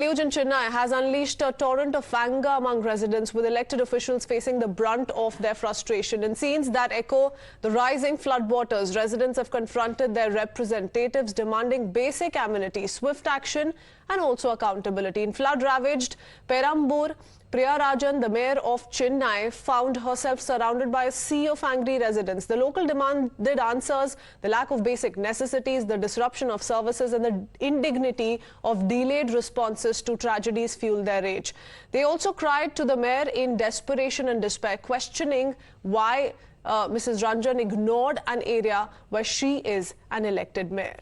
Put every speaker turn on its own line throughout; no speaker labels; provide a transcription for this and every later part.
Deluge in Chennai has unleashed a torrent of anger among residents, with elected officials facing the brunt of their frustration. In scenes that echo the rising floodwaters, residents have confronted their representatives, demanding basic amenities, swift action and also accountability. In flood-ravaged Perambur, Priya Rajan, the mayor of Chennai, found herself surrounded by a sea of angry residents. The local demanded answers, the lack of basic necessities, the disruption of services and the indignity of delayed responses to tragedies fueled their rage. They also cried to the mayor in desperation and despair, questioning why Mrs. Ranjan ignored an area where she is an elected mayor.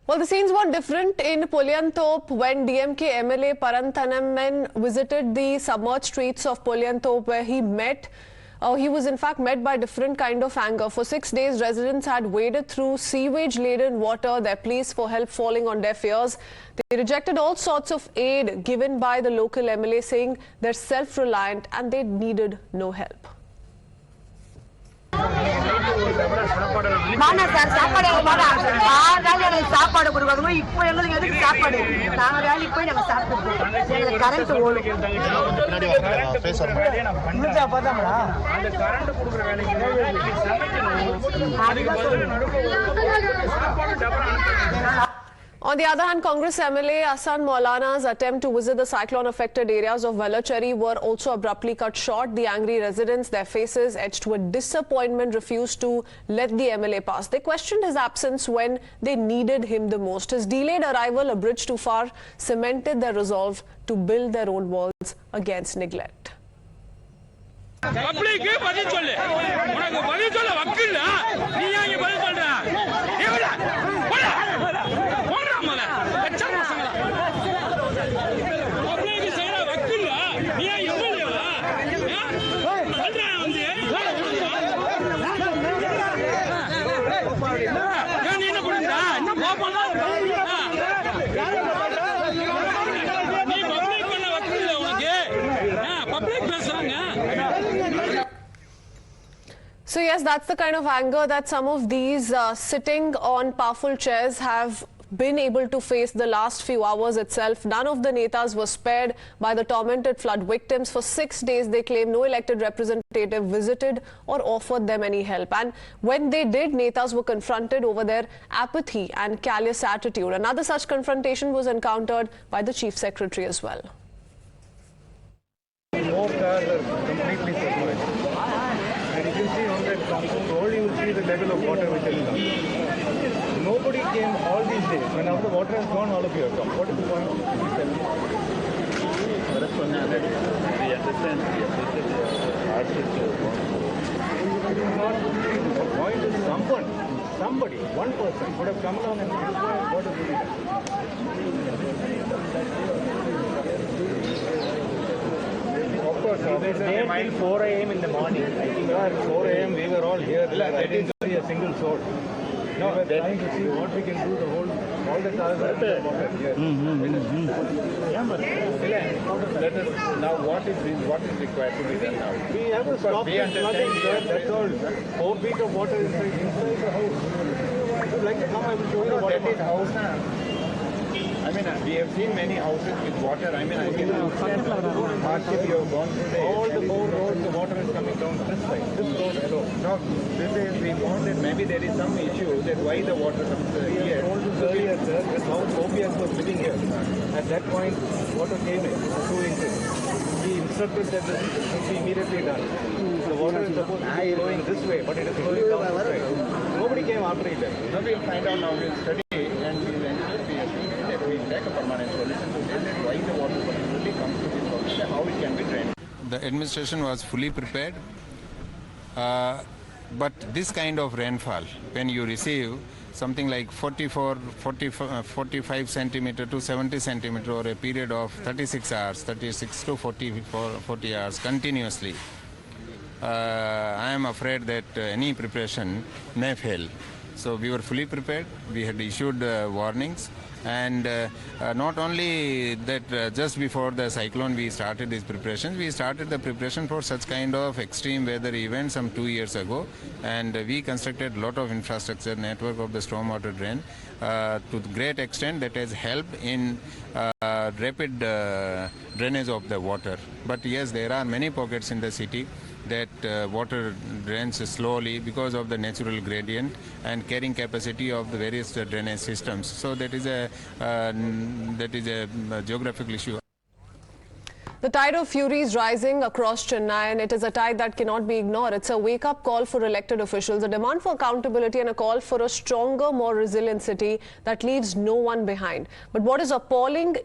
Well, the scenes were different in Puliantop when DMK MLA Paranthanamman visited the submerged streets of Puliantop, where he was in fact met by different kind of anger. For 6 days, residents had waded through sewage-laden water, their pleas for help falling on deaf ears. They rejected all sorts of aid given by the local MLA, saying they're self-reliant and they needed no help. On the other hand, Congress MLA Asan Maulana's attempt to visit the cyclone-affected areas of Velachery were also abruptly cut short. The angry residents, their faces etched with disappointment, refused to let the MLA pass. They questioned his absence when they needed him the most. His delayed arrival, a bridge too far, cemented their resolve to build their own walls against neglect. So yes, that's the kind of anger that some of these sitting on powerful chairs have been able to face the last few hours itself. None of the netas were spared by the tormented flood victims. For 6 days, they claim no elected representative visited or offered them any help. And when they did, netas were confronted over their apathy and callous attitude. Another such confrontation was encountered by the Chief Secretary as well.
More cars are completely submerged. And if you see on that compound road, you will see the level of water which has come. Nobody came all these days. When after the water has gone, all of you have come. What is the point? We understand the hardship. The point is somebody, one person would have come along and said, what is the reason? Of course, they said till 4 a.m. in the morning. I think at 4 a.m. we were all here. I didn't see a single soul. No, we were trying to see what we can do to hold all the cars out of the water here. Let us now what is required to be done now? We have to stop the flooding, sir. That's all. 4 feet of water inside the house. If you like to come, I will show you what is house. I mean, we have seen many houses with water. I mean, I can understand the hardship you have gone through. All the 4 roads, the water is coming down this side. This road alone. No, this is, we found that maybe there is some issue that why the water comes here. I told you earlier, sir, this house Phobias was living here. At that point, water came in, 2 inches. We instructed that this should be immediately done. The water is supposed to be flowing this way, but it is flowing down this way. Nobody came after it.
No, we'll find out now. We'll study and we'll ensure we take a permanent solution to this. Why the water particularly comes to this water, how it can be drained. The administration was fully prepared. But this kind of rainfall, when you receive something like 45 centimeter to 70 centimeter over a period of 36 hours, 36 to 40 hours continuously, I am afraid that any preparation may fail. So we were fully prepared. We had issued warnings. And not only that, just before the cyclone we started these preparations. We started the preparation for such kind of extreme weather events some 2 years ago, and we constructed a lot of infrastructure network of the stormwater drain to the great extent that has helped in rapid drainage of the water. But yes, there are many pockets in the city that water drains slowly because of the natural gradient and carrying capacity of the various drainage systems. So that is a geographical issue.
The tide of fury is rising across Chennai, and it is a tide that cannot be ignored. It's a wake-up call for elected officials, a demand for accountability and a call for a stronger, more resilient city that leaves no one behind. But what is appalling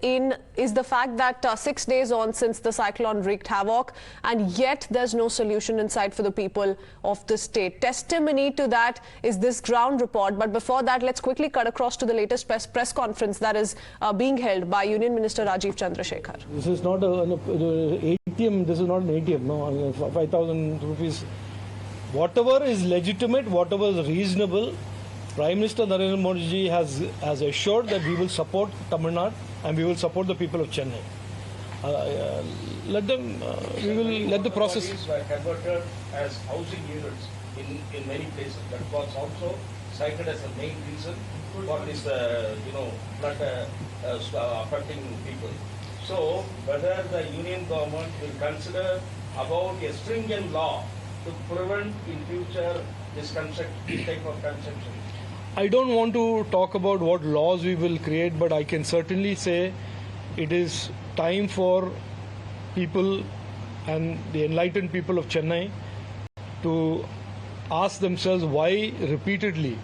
is the fact that 6 days on since the cyclone wreaked havoc, and yet there's no solution in sight for the people of the state. Testimony to that is this ground report. But before that, let's quickly cut across to the latest press conference that is being held by Union Minister Rajiv Chandrasekhar.
This is not an ATM, this is not an ATM, no, 5,000 rupees. Whatever is legitimate, whatever is reasonable, Prime Minister Narendra Modi ji has assured that we will support Tamil Nadu and we will support the people of Chennai. We will let the process.
These were converted as housing units in many places. That was also cited as a main reason for this, flood affecting people. So, whether the union government will consider about a stringent law to prevent in future this type of consumption?
I don't want to talk about what laws we will create, but I can certainly say it is time for people and the enlightened people of Chennai to ask themselves why repeatedly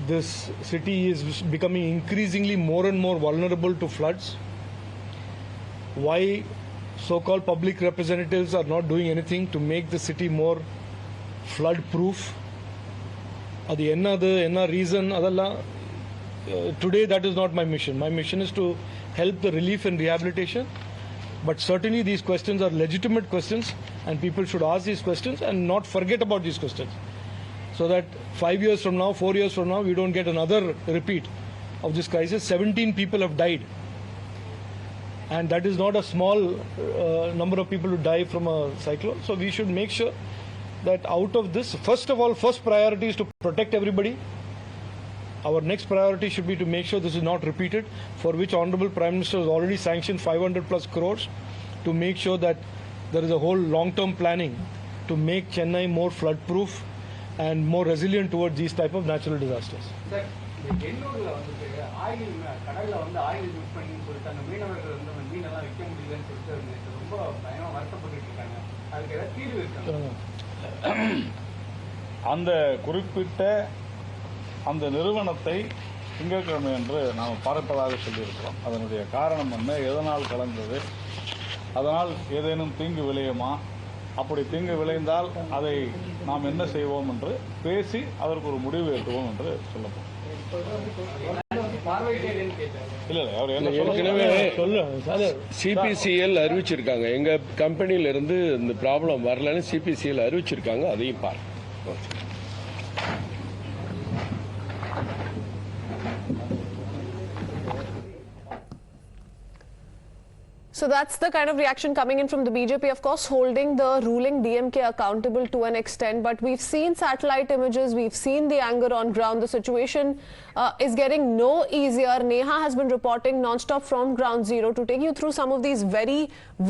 this city is becoming increasingly more and more vulnerable to floods. Why so-called public representatives are not doing anything to make the city more flood-proof. The reason, today that is not my mission. My mission is to help the relief and rehabilitation. But certainly these questions are legitimate questions, and people should ask these questions and not forget about these questions. So that 5 years from now, 4 years from now, we don't get another repeat of this crisis. 17 people have died. And that is not a small number of people who die from a cyclone. So we should make sure that out of this, first priority is to protect everybody. Our next priority should be to make sure this is not repeated, for which Honorable Prime Minister has already sanctioned 500 plus crores to make sure that there is a whole long-term planning to make Chennai more flood-proof and more resilient towards these type of natural disasters.
Sir, எண்ணூர்ல வந்துட்டு oil கடல்ல வந்து oil use பண்ணி சொல்லிட்டு அந்த மீனவர்கள் வந்து அந்த மீனெல்லாம் விற்க முடியலன்னு சொல்லிட்டு ரொம்ப பயங்கரமா வருத்தப்பட்டு இருக்காங்க. அதுக்கு ஏதாவது தீர்வு இருக்காங்க?
அந்த குறிப்பிட்ட அந்த நிறுவனத்தை திங்கட்கிழமை என்று நாம் பார்ப்பதாக சொல்லியிருக்கிறோம். அதனுடைய காரணம் என்ன, எதனால் கலந்தது, அதனால் ஏதேனும் தீங்கு விளையுமா, அப்படி தீங்கு விளைந்தால் அதை நாம் என்ன செய்வோம் என்று பேசி அதற்கு ஒரு முடிவு எட்டுவோம் என்று சொல்லப்போம்.
சிபிசிஎல் அறிவிச்சிருக்காங்க, எங்க கம்பெனில இருந்து இந்த ப்ராப்ளம் வரலன்னு சிபிசிஎல் அறிவிச்சிருக்காங்க, அதையும் பாருங்க.
So that's the kind of reaction coming in from the BJP, of course, holding the ruling DMK accountable to an extent. But we've seen satellite images, we've seen the anger on ground. The situation is getting no easier. Neha has been reporting non-stop from ground zero to take you through some of these very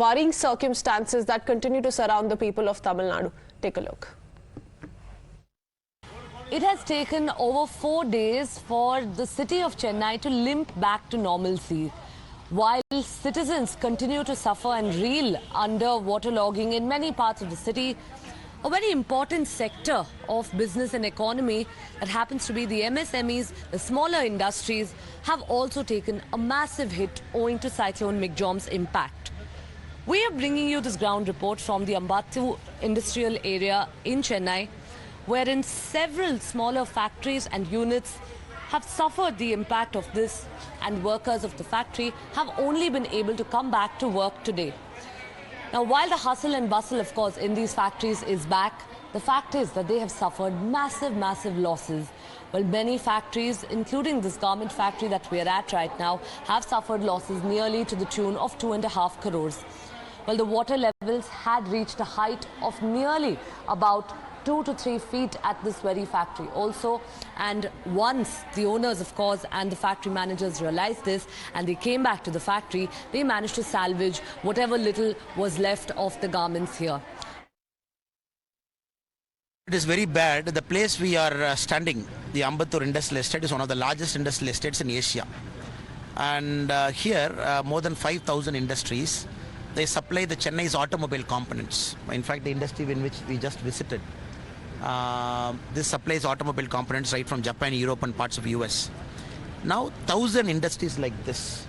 worrying circumstances that continue to surround the people of Tamil Nadu. Take a look.
It has taken over 4 days for the city of Chennai to limp back to normalcy, while citizens continue to suffer and reel under waterlogging in many parts of the city. A very important sector of business and economy that happens to be the MSMEs, the smaller industries, have also taken a massive hit owing to Cyclone Michaung's impact. We are bringing you this ground report from the Ambattu industrial area in Chennai, wherein several smaller factories and units have suffered the impact of this, and workers of the factory have only been able to come back to work today. Now, while the hustle and bustle, of course, in these factories is back, the fact is that they have suffered massive losses. Well, many factories, including this garment factory that we are at right now, have suffered losses nearly to the tune of 2.5 crores. Well, the water levels had reached a height of nearly about 2 to 3 feet at this very factory also, and once the owners, of course, and the factory managers realized this and they came back to the factory, they managed to salvage whatever little was left of the garments here.
It is very bad. The place we are standing, the Ambattur Industrial Estate, is one of the largest industrial estates in Asia, and here more than 5,000 industries. They supply the Chennai's automobile components. In fact, the industry in which we just visited, this supplies automobile components right from Japan, Europe and parts of US. Now 1,000 industries like this,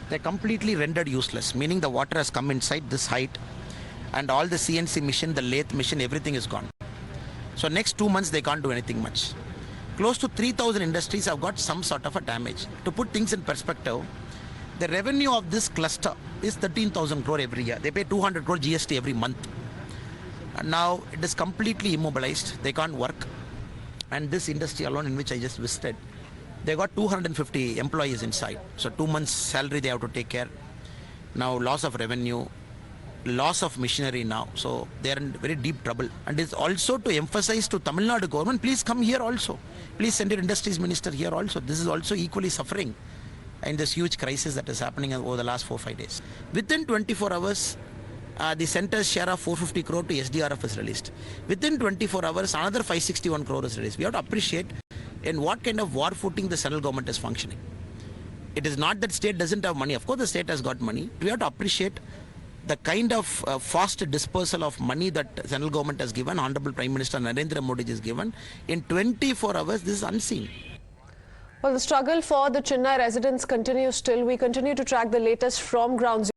they're completely rendered useless, meaning the water has come inside this height and all the CNC machine, the lathe machine, everything is gone. So next 2 months they can't do anything much. Close to 3,000 industries have got some sort of a damage. To put things in perspective, the revenue of this cluster is 13,000 crore every year. They pay 200 crore GST every month. Now it is completely immobilized. They can't work. And this industry alone, in which I just visited, they got 250 employees inside. So 2 months salary they have to take care. Now loss of revenue, loss of machinery now. So they are in very deep trouble. And it's also to emphasize to Tamil Nadu government, please come here also. Please send your industries minister here also. This is also equally suffering in this huge crisis that is happening over the last 4-5 days. Within 24 hours, the centre's share of 450 crore to SDRF is released. Within 24 hours, another 561 crore is released. We have to appreciate in what kind of war footing the central government is functioning. It is not that state doesn't have money. Of course, the state has got money. We have to appreciate the kind of fast dispersal of money that central government has given, Honorable Prime Minister Narendra Modi has given. In 24 hours, this is unseen.
Well, the struggle for the Chennai residents continues still. We continue to track the latest from ground zero.